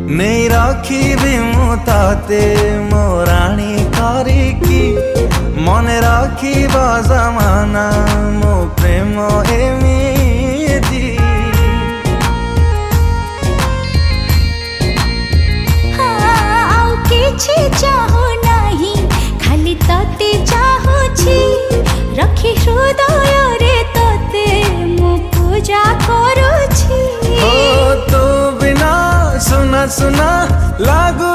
नहीं रखी मु ताते मो राणी करिकी मन रखिबा जमाना मो प्रेम एमिति। आउ किछि चाहू नाही खाली तते चाहूछि रखी हृदय रे तते मु पूजा करूछि। ओ तो बिना सुना सुना लागू